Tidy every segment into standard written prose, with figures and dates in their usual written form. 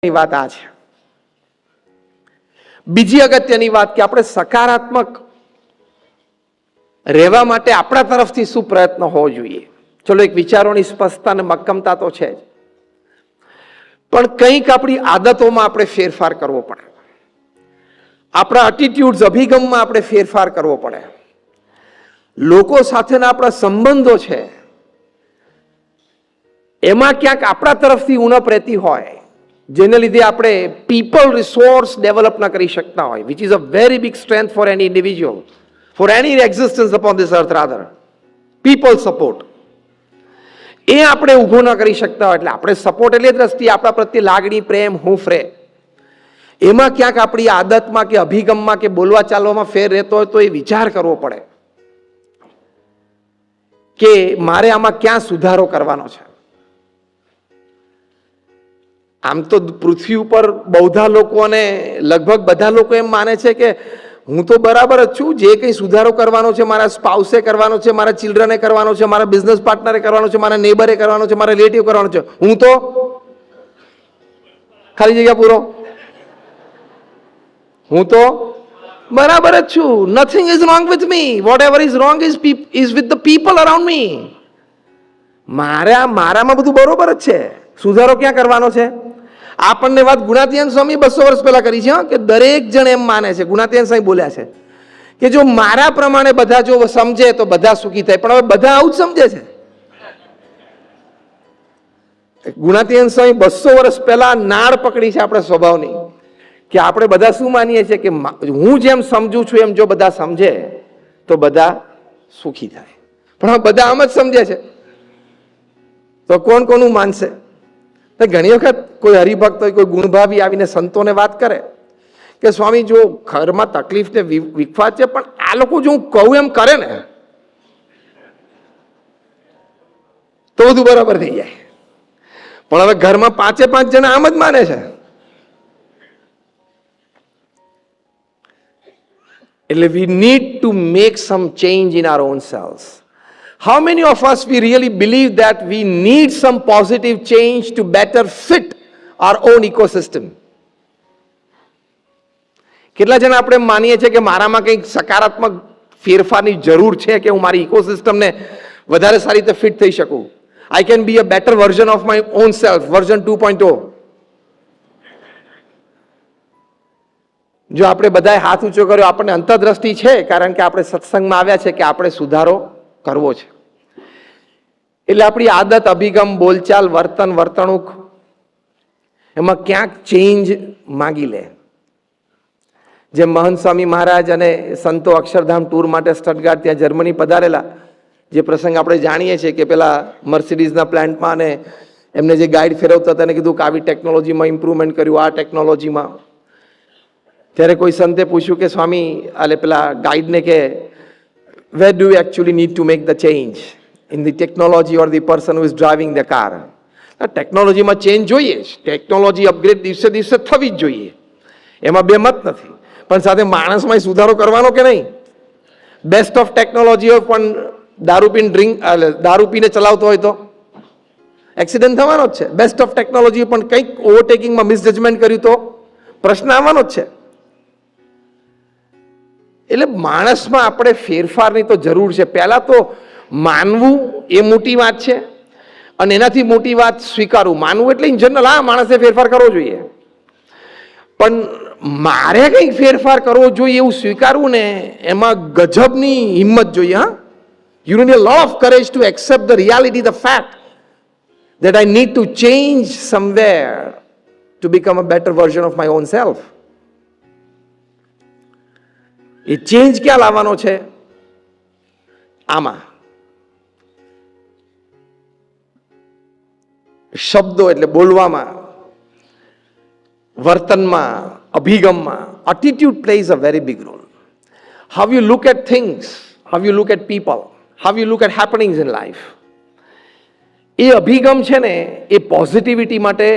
વાત આ છે. બીજી અગત્યની વાત કે આપણે સકારાત્મક રહેવા માટે આપણા તરફથી શું પ્રયત્ન હોવો જોઈએ. ચલો, એક વિચારોની સ્પષ્ટતા અને મક્કમતા તો છે જ, પણ કંઈક આપણી આદતોમાં આપણે ફેરફાર કરવો પડે, આપણા એટીટ્યુડ્સ, અભિગમમાં આપણે ફેરફાર કરવો પડે. લોકો સાથેના આપણા સંબંધો છે એમાં ક્યાંક આપણા તરફથી ઉણપ રહેતી હોય, જેને લીધે આપણે પીપલ રિસોર્સ ડેવલપ ન કરી શકતા હોય, which is a very big strength for any individual, for any existence upon this earth rather, people support. એ આપણે ઊભો ન કરી શકતા હોય એટલે આપણે સપોર્ટ એટલે દ્રષ્ટિએ આપણા પ્રત્યે લાગણી, પ્રેમ, હૂંફ રહે. એમાં ક્યાંક આપણી આદતમાં કે અભિગમમાં કે બોલવા ચાલવામાં ફેર રહેતો હોય તો એ વિચાર કરવો પડે કે મારે આમાં ક્યાં સુધારો કરવાનો છે. આમ તો પૃથ્વી ઉપર બહુધા લોકો અને લગભગ બધા લોકો એમ માને છે કે હું તો બરાબર જ છું, જે કંઈ સુધારો કરવાનો છે મારા સ્પાઉસે કરવાનો છે, મારા ચિલ્ડ્રને કરવાનો છે, મારા બિઝનેસ પાર્ટનરે કરવાનો છે, મારા નેબરે કરવાનો છે, મારા રિલેટિવ કરવાનો છે, હું તો ખાલી જગ્યા પૂરો, હું તો બરાબર જ છું. Nothing is wrong with me, whatever is wrong is with the people around me. મારામાં બધું બરોબર જ છે, સુધારો ક્યાં કરવાનો છે? આપણને વાત ગુણાતીયન સ્વામી 200 વર્ષ પહેલા કરી છે કે દરેક જણ એમ માને છે, ગુણાતીયન સ્વામી બોલ્યા છે કે જો મારા પ્રમાણે બધા જો સમજે તો બધા સુખી થાય, પણ હવે બધા આવું જ સમજે છે. ગુણાતીયન સ્વામી 200 વર્ષ પહેલા નાળ પકડી છે આપણે સ્વભાવની, કે આપણે બધા શું માનીએ છીએ કે હું જેમ સમજુ છું એમ જો બધા સમજે તો બધા સુખી થાય, પણ હવે બધા આમ જ સમજે છે તો કોણ કોનું માનશે? ઘણી વખત કોઈ હરિભક્ત હોય, કોઈ ગુણભાવી આવીને સંતોને વાત કરે કે સ્વામી જો ઘરમાં તકલીફ ને વિખવાદ છે, પણ આ લોકો જો હું કહું એમ કરે ને તો બધું બરાબર થઈ જાય. પણ હવે ઘરમાં 5 જણા આમ જ માને છે, એટલે we need to make some change in our own selves. How many of us we really believe that we need some positive change to better fit our own ecosystem? કેટલા જણા આપણે માનીએ છીએ કે મારામાં કંઈક સકારાત્મક ફેરફારની જરૂર છે કે હું મારી ઇકોસિસ્ટમને વધારે સારી રીતે ફિટ થઈ શકું. I can be a better version of my own self, version 2.0. જો આપણે બધાએ હાથ ઊંચો કર્યો, આપણને અંતરદ્રષ્ટિ છે કારણ કે આપણે સત્સંગમાં આવ્યા છે કે આપણે સુધારો કરવો છે. એટલે આપણી આદત, અભિગમ, બોલચાલ, વર્તન, વર્તણૂક એમાં ક્યાંક ચેન્જ માંગી લે. જેમ મહંત સ્વામી મહારાજ અને સંતો અક્ષરધામ ટૂર માટે સ્ટટગાર્ટ ત્યાં જર્મની પધારેલા, જે પ્રસંગ આપણે જાણીએ છીએ કે પેલા મર્સિડીઝના પ્લાન્ટમાં અને એમને જે ગાઈડ ફેરવતા હતા એને કીધું કે આવી ટેકનોલોજીમાં ઇમ્પ્રુવમેન્ટ કર્યું, આ ટેકનોલોજીમાં. ત્યારે કોઈ સંતે પૂછ્યું કે સ્વામી આલે પેલા ગાઈડને કે where do you actually need to make the change, in the technology or the person who is driving the car? ટેકનોલોજીમાં ચેન્જ જોઈએ, ટેકનોલોજી અપગ્રેડ દિવસે દિવસે થવી જ જોઈએ, એમાં બે મત નથી, પણ સાથે માણસમાં સુધારો કરવાનો કે નહીં? બેસ્ટ ઓફ ટેકનોલોજી હોય પણ દારૂ પીને ચલાવતો હોય તો એક્સિડન્ટ થવાનો જ છે. બેસ્ટ ઓફ ટેકનોલોજી પણ કંઈક ઓવરટેકિંગમાં મિસજજમેન્ટ કર્યું તો પ્રશ્ન આવવાનો જ છે. એટલે માણસમાં આપણે ફેરફારની તો જરૂર છે. પહેલા તો માનવું એ મોટી વાત છે, અને એનાથી મોટી વાત સ્વીકારવું. માનવું એટલે ઇન જનરલ હા માણસે ફેરફાર કરવો જોઈએ, પણ મારે કંઈક ફેરફાર કરવો જોઈએ એવું સ્વીકારવું ને એમાં ગજબની હિંમત જોઈએ. હા, you need a lot of courage two accept the reality, the fact that I need to change somewhere to become a better version of my own self. એ ચેન્જ ક્યાં લાવવાનો છે? આમાં શબ્દો એટલે બોલવામાં, વર્તનમાં, અભિગમમાં. Attitude plays a very big role. How you look at things, how you look at people, how you look at happenings in life. એ અભિગમ છે ને એ પોઝિટિવિટી માટે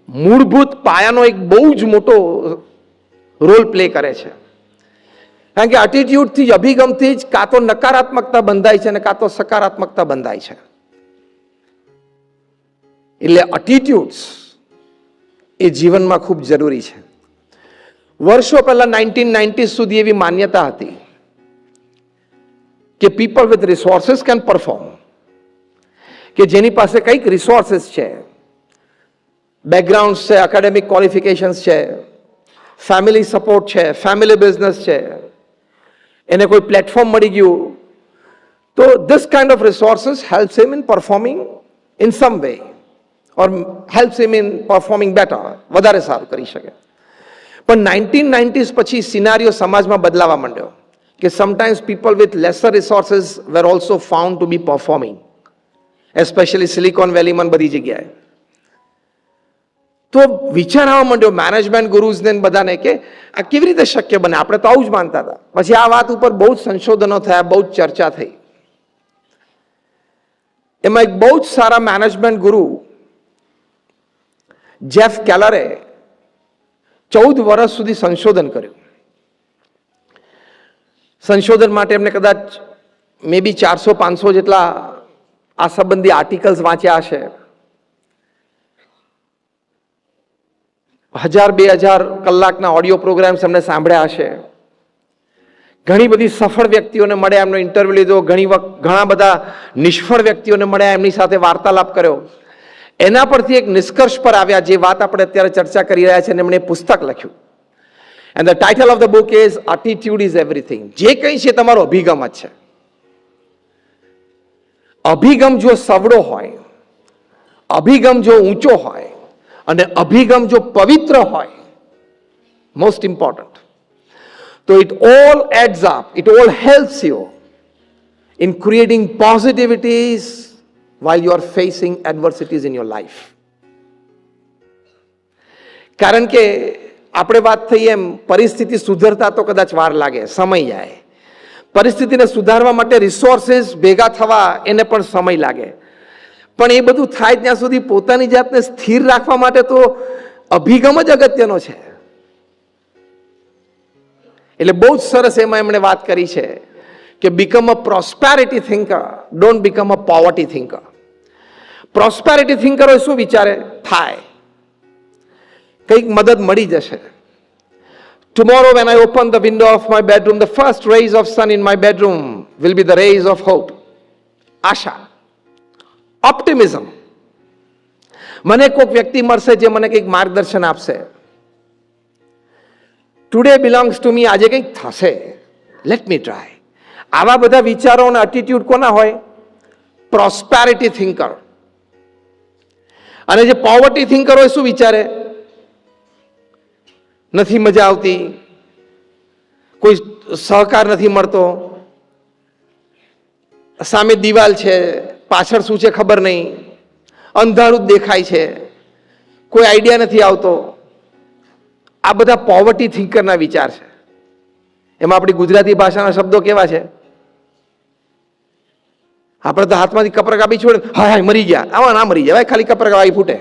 મૂળભૂત પાયાનો એક બહુ જ મોટો રોલ પ્લે કરે છે. કારણ કે એટીટ્યુડથી જ, અભિગમથી જ કાં તો નકારાત્મકતા બંધાય છે અને કાં તો સકારાત્મકતા બંધાય છે. એટલે એટીટ્યુડ્સ એ જીવનમાં ખૂબ જરૂરી છે. વર્ષો પહેલા 1990 સુધી એવી માન્યતા હતી કે people with resources can perform, કે જેની પાસે કંઈક રિસોર્સિસ છે, બેકગ્રાઉન્ડ છે, એકેડેમિક ક્વોલિફિકેશન્સ છે, ફેમિલી સપોર્ટ છે, ફેમિલી બિઝનેસ છે, એને કોઈ પ્લેટફોર્મ મળી ગયું, તો this kind of resources helps him in performing in some way or helps him in performing better, વધારે સારું કરી શકે. પણ 1990s પછી સિનારીઓ સમાજમાં બદલાવા માંડ્યો કે sometimes people with lesser resources were also found to be performing, especially Silicon વેલીમાં બધી જગ્યાએ. તો વિચાર આવવા માંડ્યો મેનેજમેન્ટ ગુરુઝને બધાને કે આ કેવી રીતે શક્ય બને, આપણે તો આવું જ માનતા હતા. પછી આ વાત ઉપર બહુ જ સંશોધનો થયા, બહુ જ ચર્ચા થઈ. એમાં એક બહુ જ સારા મેનેજમેન્ટ ગુરુ જેફ કેલરે 14 વર્ષ સુધી સંશોધન કર્યું. સંશોધન માટે એમને કદાચ મે બી 400-500 જેટલા આ સંબંધી આર્ટિકલ્સ વાંચ્યા હશે, 1000-2000 કલાકના ઓડિયો પ્રોગ્રામ્સ એમને સાંભળ્યા હશે, ઘણી બધી સફળ વ્યક્તિઓને મળ્યા, એમનો ઇન્ટરવ્યુ લીધો, ઘણા બધા નિષ્ફળ વ્યક્તિઓને મળ્યા, એમની સાથે વાર્તાલાપ કર્યો. એના પરથી એક નિષ્કર્ષ પર આવ્યા, જે વાત આપણે અત્યારે ચર્ચા કરી રહ્યા છીએ, અને એમણે પુસ્તક લખ્યું. And the title of the book is attitude is everything. જે કંઈ છે તમારો અભિગમ જ છે. અભિગમ જો સવડો હોય, અભિગમ જો ઊંચો હોય, અને અભિગમ જો પવિત્ર હોય, મોસ્ટ ઇમ્પોર્ટન્ટ, તો it all adds up, it all helps you in creating positivities while you are facing adversities in your life. કારણ કે આપણે વાત થઈ એમ, પરિસ્થિતિ સુધરતા તો કદાચ વાર લાગે, સમય જાય. પરિસ્થિતિને સુધારવા માટે રિસોર્સિસ ભેગા થવા એને પણ સમય લાગે. પણ એ બધું થાય ત્યાં સુધી પોતાની જાતને સ્થિર રાખવા માટે તો અભિગમ જ અગત્યનો છે. એટલે બહુ જ સરસ એમાં એમણે વાત કરી છે કે become a prosperity thinker, don't become a poverty thinker. Prosperity થિંકરો શું વિચારે, થાય, કંઈક મદદ મળી જશે. Tomorrow when I open the window of my bedroom, the first rays of sun in my bedroom will be the rays of hope. Asha, optimism. મને કોઈક વ્યક્તિ મળશે જે મને કંઈક માર્ગદર્શન આપશે. ટુડે બિલોંગ્સ ટુ મી, આજે કંઈક થશે, લેટ મી ટ્રાય. આવા બધા વિચારો અને એટીટ્યુડ કોના હોય? Prosperity thinker. અને જે પોવર્ટી થિંકર હોય, શું વિચારે, નથી મજા આવતી, કોઈ સહકાર નથી મળતો, સામે દિવાલ છે, પાછળ શું છે ખબર નહીં, અંધારું જ દેખાય છે, કોઈ આઈડિયા નથી આવતો. આ બધા પોવર્ટી થિંકરના વિચાર છે. એમાં આપણી ગુજરાતી ભાષાના શબ્દો કેવા છે? આપણે તો હાથમાંથી કપરા કાપી છોડે, હા હા મરી ગયા, આવા ના મરી જાય, ખાલી કપરા કાપી ફૂટે.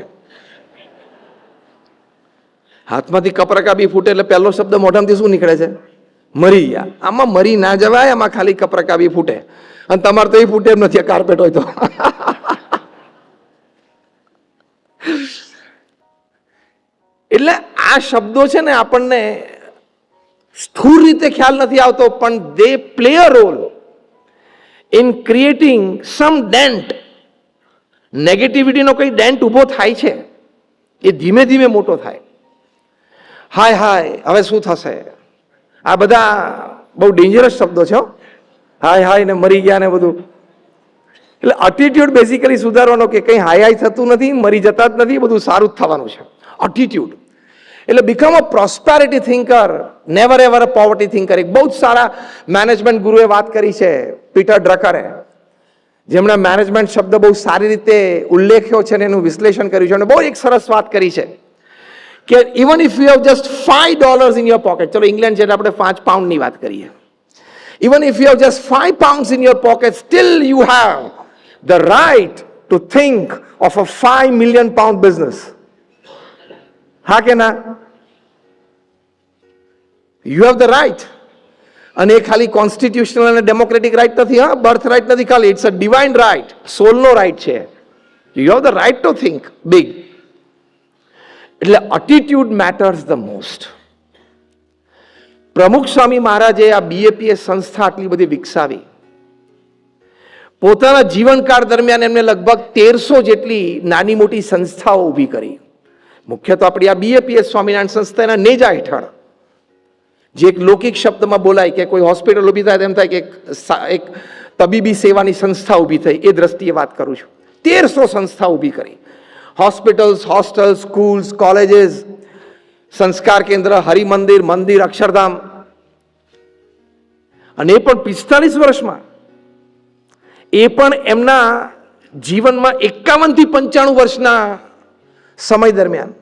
હાથમાંથી કપરા કાપી ફૂટે એટલે પહેલો શબ્દ મોઢામાંથી શું નીકળે છે? મરી ગયા. આમાં મરી ના જવાય, આમાં ખાલી કપરા કાપી ફૂટે. અને તમારે તો એ ફૂટે એમ નથી, કાર્પેટ હોય તો. એટલે આ શબ્દો છે ને, આપણને સ્થૂળ રીતે ખ્યાલ નથી આવતો, પણ they play a role in creating some dent. નેગેટિવિટીનો કઈ ડેન્ટ ઊભો થાય છે, એ ધીમે ધીમે મોટો થાય. હાય હાય હવે શું થશે, આ બધા બહુ ડેન્જરસ શબ્દો છે. હાય હાય ને મરી ગયા ને બધું. એટલે એટીટ્યુડ બેઝિકલી સુધારવાનો કે કંઈ હાય હાય થતું નથી, મરી જતા જ નથી, બધું સારું જ થવાનું છે. એટીટ્યુડ એટલે become a prosperity thinker, never ever a poverty thinker. એક બહુ જ સારા મેનેજમેન્ટ ગુરુએ વાત કરી છે, પીટર ડ્રકરે, જેમણે મેનેજમેન્ટ શબ્દ બહુ સારી રીતે ઉલ્લેખ્યો છે અને એનું વિશ્લેષણ કર્યું છે. અને બહુ એક સરસ વાત કરી છે કે even if you have just $5 in your pocket, ચલો ઇંગ્લેન્ડ છે આપણે 5 પાઉન્ડની વાત કરીએ, even if you have just 5 pounds in your pocket, still you have the right to think of a 5 million pound business. હા કે ના? You have the right. અને એ ખાલી કોન્સ્ટિટ્યુશનલ અને ડેમોક્રેટિક રાઇટ નથી, હા, બર્થ રાઇટ નથી ખાલી, ઇટ્સ અ ડિવાઇન રાઇટ, સોલનો રાઇટ છે. You have the right to think big. એટલે attitude matters the most. Pramukh Swami મહારાજે આ BAPS સંસ્થા આટલી બધી વિકસાવી. પોતાના જીવનકાળ દરમિયાન એમને લગભગ 1300 જેટલી નાની મોટી સંસ્થાઓ ઊભી કરી. મુખ્ય તો આપણી આ BAPS સ્વામિનારાયણ સંસ્થાના નેજા હેઠળ, જે એક લૌકિક શબ્દમાં બોલાય કે કોઈ હોસ્પિટલ ઊભી થાય તેમ થાય કે એક તબીબી સેવાની સંસ્થા ઊભી થઈ, એ દ્રષ્ટિએ વાત કરું છું. 1300 સંસ્થા ઊભી કરી. હોસ્પિટલ્સ, હોસ્ટેલ્સ, સ્કૂલ્સ, કોલેજીસ, સંસ્કાર કેન્દ્ર, હરિમંદિર, મંદિર, અક્ષરધામ. અને એ પણ 45 વર્ષમાં. એ પણ એમના જીવનમાં 51 થી 95 વર્ષના સમય દરમિયાન.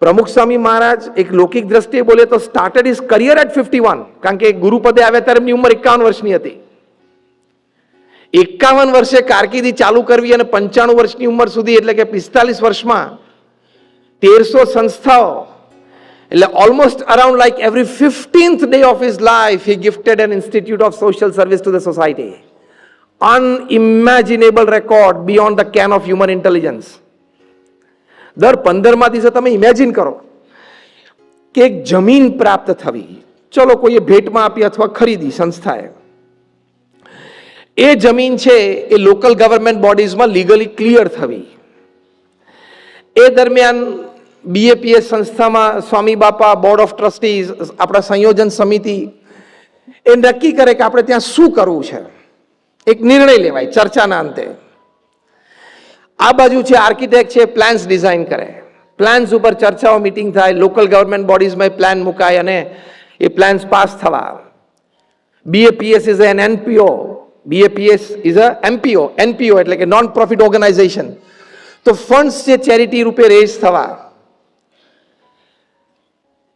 પ્રમુખ સ્વામી મહારાજ એક લૌકિક દ્રષ્ટિએ બોલે તો સ્ટાર્ટેડ હિઝ કરિયર એટ 51, કારણ કે ગુરુપદે આવ્યા ત્યારે એમની ઉંમર 51 વર્ષની હતી. 51 વર્ષે કારકિર્દી ચાલુ કરવી અને 95 વર્ષની ઉંમર સુધી, એટલે કે 45 વર્ષમાં 1300 સંસ્થાઓ, એટલે almost around like every 15th day of his life he gifted an institute of social service to the society. Unimaginable record beyond the ken of human intelligence. દર 15મા દિવસે તમે ઇમેજિન કરો કે એક જમીન પ્રાપ્ત થવી, ચલો કોઈએ ભેટમાં આપી અથવા ખરીદી સંસ્થાએ, એ જમીન છે એ લોકલ ગવર્મેન્ટ બોડીઝમાં લીગલી ક્લિયર થવી. એ દરમિયાન BAPS સંસ્થામાં સ્વામી બાપા, બોર્ડ ઓફ ટ્રસ્ટીઝ, આપણા સંયોજન સમિતિ એ નક્કી કરે કે આપણે ત્યાં શું કરવું છે. એક નિર્ણય લેવાય ચર્ચાના અંતે. આ બાજુ છે આર્કિટેક્ટ છે, પ્લાન્સ ડિઝાઇન કરે, પ્લાન્સ ઉપર ચર્ચાઓ, મીટિંગ થાય, લોકલ ગવર્મેન્ટ બોડીઝમાં પ્લાન મુકાય અને એ પ્લાન્સ પાસ થવા. BAPS is an NPO. BAPS is a NPO એટલે કે નોન પ્રોફિટ ઓર્ગેનાઇઝેશન. તો ફંડ્સ છે ચેરિટી રૂપે રેઝ થવા.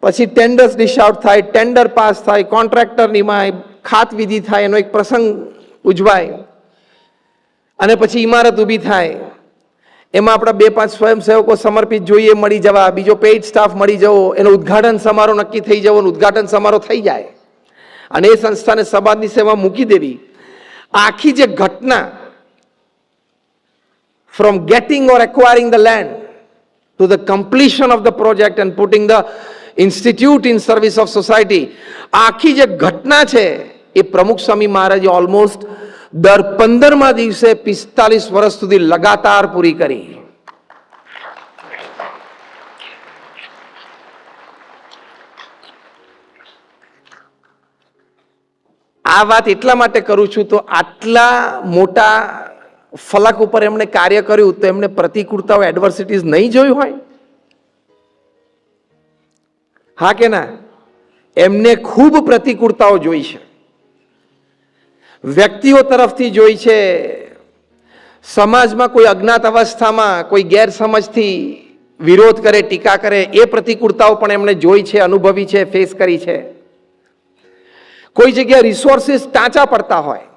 પછી ટેન્ડર્સ ડિશ આઉટ થાય, ટેન્ડર પાસ થાય, કોન્ટ્રાક્ટર નિમાય, ખાત વિધિ થાય, એનો એક પ્રસંગ ઉજવાય અને પછી ઇમારત ઊભી થાય. એમાં આપણા 2-5 સ્વયંસેવકો સમર્પિત જોઈએ મળી જવા, બીજો પેઇડ સ્ટાફ મળી જવો, એનો ઉદ્ઘાટન સમારોહ નક્કી થઈ જવો, ઉદ્ઘાટન સમારોહ થઈ જાય અને એ સંસ્થાને સમાજની સેવા મૂકી દેવી. આખી જે ઘટના, from getting or acquiring the land to the completion of the project and putting the institute in service of society, આખી જે ઘટના છે એ પ્રમુખ સ્વામી મહારાજે ઓલમોસ્ટ દર 15મા દિવસે 45 વર્ષ સુધી લગાતાર પૂરી કરી. આ વાત એટલા માટે કરું છું તો આટલા મોટા ફલક ઉપર એમણે કાર્ય કર્યું તો એમને પ્રતિકૂળતાઓ, એડવર્સિટીઝ નહીં જોયું હોય? હા કે ના? એમને ખૂબ પ્રતિકૂળતાઓ જોઈ છે. વ્યક્તિઓ તરફથી જોઈ છે, સમાજમાં કોઈ અજ્ઞાત અવસ્થામાં કોઈ ગેરસમજથી વિરોધ કરે, ટીકા કરે, એ પ્રતિકૂળતાઓ પણ એમણે જોઈ છે, અનુભવી છે, ફેસ કરી છે. કોઈ જગ્યાએ રિસોર્સિસ ટાંચા પડતા હોય,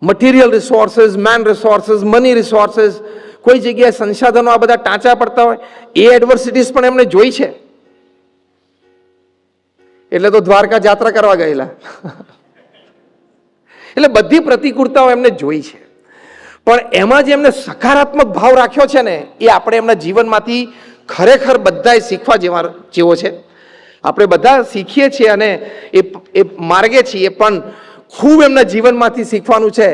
material resources, man resources, money resources, કોઈ જગ્યાએ સંસાધનો આ બધા ટાંચા પડતા હોય, એ એડવર્સિટીઝ પણ એમણે જોઈ છે. એટલે તો દ્વારકા યાત્રા કરવા ગયેલા. એટલે બધી પ્રતિકૂળતાઓ એમને જોઈ છે, પણ એમાં જે એમને સકારાત્મક ભાવ રાખ્યો છે ને, એ આપણે એમના જીવનમાંથી ખરેખર બધાએ શીખવા જેવો છે. આપણે બધા શીખીએ છીએ અને એ માર્ગે છીએ, પણ ખૂબ એમના જીવનમાંથી શીખવાનું છે.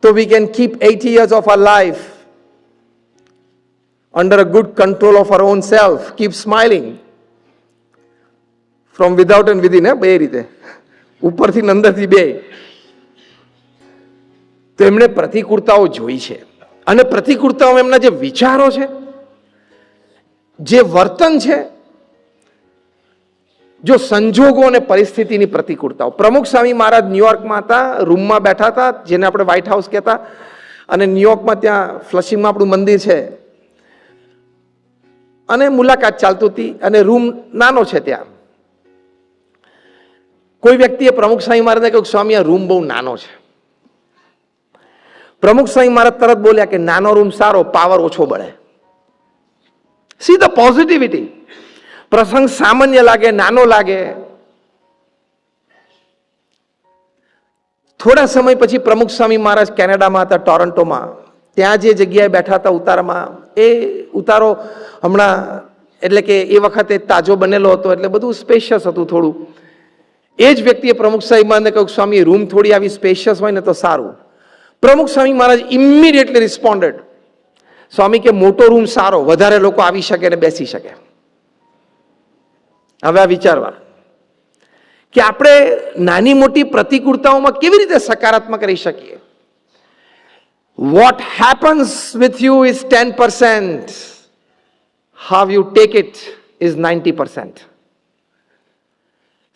તો we can keep 80 years of our life under a good control of our own self, keep smiling from without and within, બે રીતે, ઉપરથી અંદરથી બે. તો એમણે પ્રતિકૂળતાઓ જોઈ છે અને પ્રતિકૂળતાઓ એમના જે વિચારો છે, જે વર્તન છે, જો સંજોગો અને પરિસ્થિતિની પ્રતિકૂળતાઓ. પ્રમુખ સ્વામી મહારાજ ન્યુયોર્કમાં હતા, રૂમમાં બેઠા હતા, જેને આપણે વ્હાઇટ હાઉસ કહેતા, અને ન્યુયોર્કમાં ત્યાં ફ્લશિંગમાં આપણું મંદિર છે, અને મુલાકાત ચાલતી હતી અને રૂમ નાનો છે. ત્યાં કોઈ વ્યક્તિએ પ્રમુખ સ્વામી મહારાજને કહ્યું, સ્વામી આ રૂમ બહુ નાનો છે. પ્રમુખ સ્વામી મહારાજ તરત બોલ્યા કે નાનો રૂમ સારો, પાવર ઓછો બળે. See the positivity. પ્રસંગ સામાન્ય લાગે, નાનો લાગે. થોડા સમય પછી પ્રમુખ સ્વામી મહારાજ કેનેડામાં હતા, ટોરન્ટોમાં. ત્યાં જે જગ્યાએ બેઠા હતા ઉતારામાં, એ ઉતારો હમણાં એટલે કે એ વખતે તાજો બનેલો હતો એટલે બધું સ્પેશિયસ હતું થોડું. એ જ વ્યક્તિએ પ્રમુખ સાહેબ મહારાજને કહ્યું, સ્વામી રૂમ થોડી આવી સ્પેશિયસ હોય ને તો સારું. પ્રમુખ સ્વામી મહારાજ ઇમિડિયેટલી રિસ્પોન્ડેડ, સ્વામી કે મોટો રૂમ સારો, વધારે લોકો આવી શકે ને બેસી શકે. હવે આ વિચારવા કે આપણે નાની મોટી પ્રતિકૂળતાઓમાં કેવી રીતે સકારાત્મક રહી શકીએ. What happens with you is 10%. How you take it is 90%.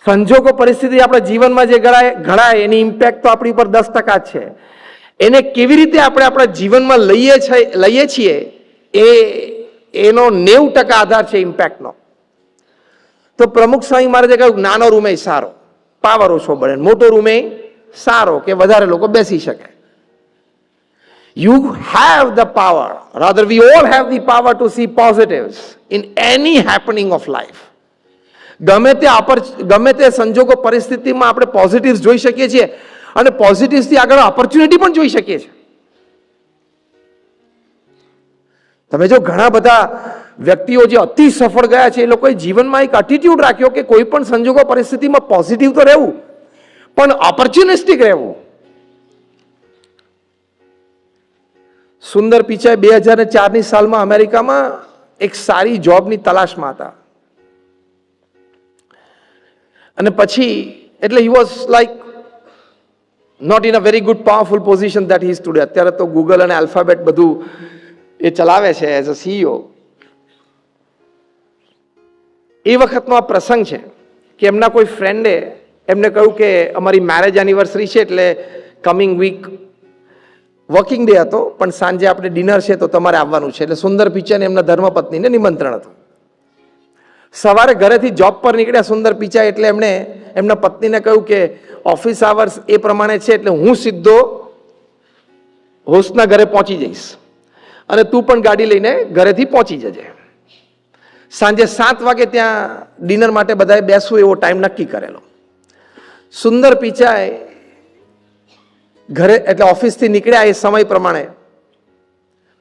સંજોગો પરિસ્થિતિ આપણા જીવનમાં જે ઘડાય એની ઇમ્પેક્ટ તો આપણી ઉપર 10% જ છે. એને કેવી રીતે આપણે આપણા જીવનમાં લઈએ છીએ એનો 90% આધાર છે ઇમ્પેક્ટનો. તો પ્રમુખ સ્વામી મહારાજે કહ્યું નાનો રૂમ એ સારો, પાવર ઓછો બને, મોટો રૂમ એ સારો કે વધારે લોકો બેસી શકે. You have the power, rather we all have the power to see positives in any happening of life. ગમે તે સંજોગો પરિસ્થિતિમાં આપણે પોઝિટિવ્સ જોઈ શકીએ છીએ અને પોઝિટિવ્સથી આગળ ઓપોર્ચ્યુનિટી પણ જોઈ શકીએ છીએ. તમે જો ઘણા બધા વ્યક્તિઓ જે અતિ સફળ ગયા છે એ લોકોએ જીવનમાં એક એટીટ્યુડ રાખ્યો કે કોઈ પણ સંજોગો પરિસ્થિતિમાં પોઝિટિવ તો રહેવું પણ ઓપોર્ચ્યુનિસ્ટિક રહેવું. સુંદર પિચાઈ 2004ની સાલમાં અમેરિકામાં એક સારી જોબની તલાશમાં હતા અને પછી એટલે he was like not in a very good powerful position that he is today. અત્યારે તો ગૂગલ અને આલ્ફાબેટ બધું એ ચલાવે છે એઝ અ સીઈઓ. એ વખતનો આ પ્રસંગ છે કે એમના કોઈ ફ્રેન્ડે એમને કહ્યું કે અમારી મેરેજ એનિવર્સરી છે એટલે કમિંગ વીક વર્કિંગ ડે હતો પણ સાંજે આપણે ડિનર છે તો તમારે આવવાનું છે. એટલે સુંદર પિચાઈને એમના ધર્મપત્નીને નિમંત્રણ હતું. સવારે ઘરેથી જોબ પર નીકળ્યા સુંદર પિચાઈ એટલે એમણે એમના પત્નીને કહ્યું કે ઓફિસ આવર્સ એ પ્રમાણે છે એટલે હું સીધો હોસ્ટના ઘરે પહોંચી જઈશ અને તું પણ ગાડી લઈને ઘરેથી પહોંચી જજે. સાંજે 7 વાગે ત્યાં ડિનર માટે બધાએ બેસવું એવો ટાઈમ નક્કી કરેલો. સુંદર પિચાઈ ઘરે એટલે ઓફિસથી નીકળ્યા એ સમય પ્રમાણે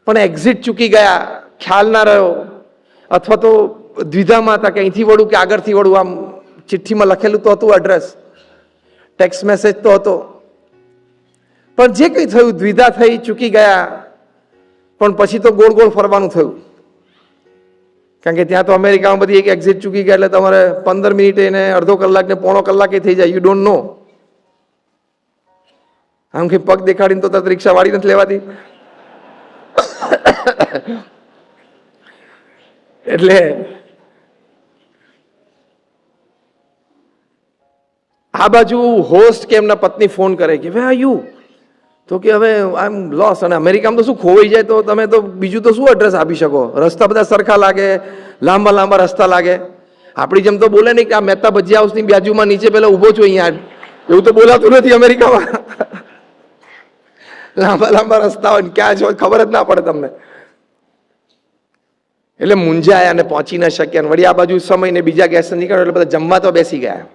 પણ એક્ઝિટ ચૂકી ગયા, ખ્યાલ ના રહ્યો અથવા તો દ્વિધામાં હતા કે અહીંથી વળું કે આગળથી વળું. આમ ચિઠ્ઠીમાં લખેલું તો હતું એડ્રેસ, ટેક્સ્ટ મેસેજ તો હતો પણ જે કંઈ થયું દ્વિધા થઈ, ચૂકી ગયા. પણ પછી તો ગોળ ગોળ ફરવાનું થયું કારણ કે ત્યાં તો અમેરિકામાં બધી એક એક્ઝિટ ચૂકી ગયા એટલે તમારે 15 મિનિટે ને અડધો કલાક ને પોણો કલાકે થઈ જાય. You don't know. આમ કે પગ દેખાડીને તો તરત રિક્ષા વાળી નથી લેવાતી. એટલે આ બાજુ હોસ્ટ કે એમના પત્ની ફોન કરે કે વે આર યુ, તો કે હવે આઈ એમ લોસ. અને અમેરિકામાં તો શું ખોવાઈ જાય તો તમે તો બીજું તો શું એડ્રેસ આપી શકો, રસ્તા બધા સરખા લાગે, લાંબા લાંબા રસ્તા લાગે. આપણી જેમ તો બોલે નહીં કે આ મહેતા ભજીયા હાઉસની બાજુમાં નીચે પેલા ઊભો છું અહીંયા, એવું તો બોલાતું નથી અમેરિકામાં. લાંબા લાંબા રસ્તા હોય ક્યાં છો ખબર જ ના પડે તમને. એટલે મૂંઝાયા અને પહોંચી ન શક્યા. વળી આ બાજુ સમય ને બીજા ગેસ નીકળ્યો એટલે બધા જમવા તો બેસી ગયા.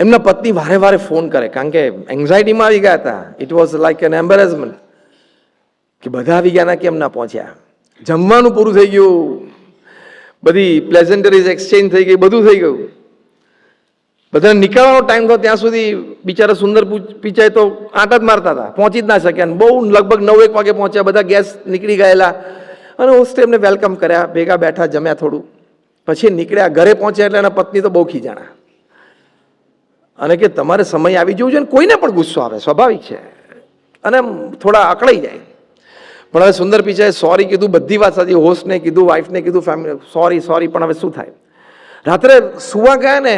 એમના પત્ની વારે વારે ફોન કરે કારણ કે એન્ઝાયટીમાં આવી ગયા હતા. ઇટ વોઝ લાઈક એન એમ્બેરેસમેન્ટ કે બધા આવી ગયા ના કેમ ના પહોંચ્યા. જમવાનું પૂરું થઈ ગયું, બધી પ્લેઝન્ટરીઝ એક્સચેન્જ થઈ ગઈ, બધું થઈ ગયું. બધા નીકળવાનો ટાઈમ થયો ત્યાં સુધી બિચારા સુંદર પિચાઈ તો આંટા જ મારતા હતા, પહોંચી જ ના શક્યા. બહુ લગભગ 9-1 વાગે પહોંચ્યા, બધા ગેસ નીકળી ગયેલા અને હોસ્ટે એમને વેલકમ કર્યા, ભેગા બેઠા, જમ્યા થોડું, પછી નીકળ્યા. ઘરે પહોંચ્યા એટલે એના પત્ની તો બહુ ખીજાણા અને કે તમારે સમય આવી જવું છે. ને કોઈને પણ ગુસ્સો આવે, સ્વાભાવિક છે, અને થોડા અકળાઈ જાય. પણ હવે સુંદર પિચાએ સોરી કીધું, બધી વાત સાચી, હોસ્ટને કીધું, વાઈફને કીધું, ફેમિલી સોરી. પણ હવે શું થાય, રાત્રે સુવા ગયા ને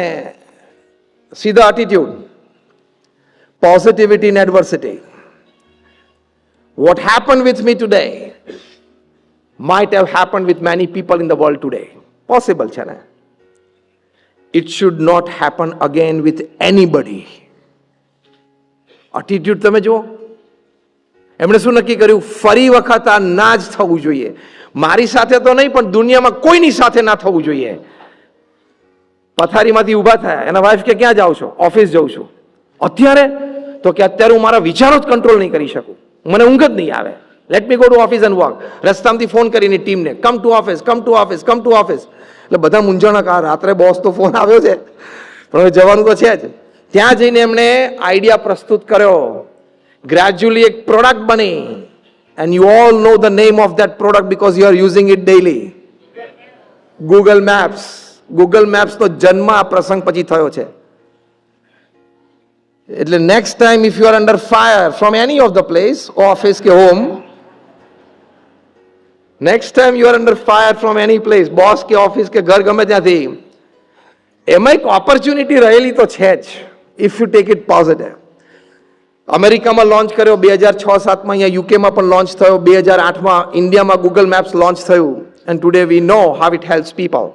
સીધા attitude, positivity in adversity. What happen with me today might have happened with many people in the world today. Possible છે ને. It should not happen again with anybody. Attitude તમે જુઓ, એમણે શું નક્કી કર્યું, ફરી વખત આ ના જ થવું જોઈએ. મારી સાથે તો નહીં પણ દુનિયામાં કોઈની સાથે ના થવું જોઈએ. પથારીમાંથી ઊભા થયા, એના વાઈફ કે ક્યાં જાઓ છો? ઓફિસ જાઉં છું. અત્યારે તો કે અત્યારે હું મારા વિચારો જ કંટ્રોલ નહીં કરી શકું. મને ઊંઘ જ નહીં આવે. Let me go to office and work. રસ્તામાંથી ફોન કરીને ટીમને come to office, come to office, come to office. એટલે બધા મૂંઝાણા કા રાત્રે બોસ તો ફોન આવ્યો છે પણ હવે જવાનું તો છે જ. ત્યાં જઈને એમણે આઈડિયા પ્રસ્તુત કર્યો. ગ્રેજ્યુઅલી એક પ્રોડક્ટ બની. And you all know the name of that product because you are using it daily. Google Maps. Google Maps તો જન્મ આ પ્રસંગ પછી થયો છે. એટલે next time if you are under fire from any of the place, office કે home, next time you are under fire from any place, boss કે ઓફિસ કે ઘર ગમે ત્યાંથી, એમાં એક ઓપોર્ચ્યુનિટી રહેલી તો છે જ if you take it positive. અમેરિકામાં લોન્ચ કર્યો 2006-07માં, અહીંયા યુકેમાં પણ લોન્ચ થયો 2008માં, ઇન્ડિયામાં ગૂગલ મેપ્સ લોન્ચ થયું. And today we know how it helps people.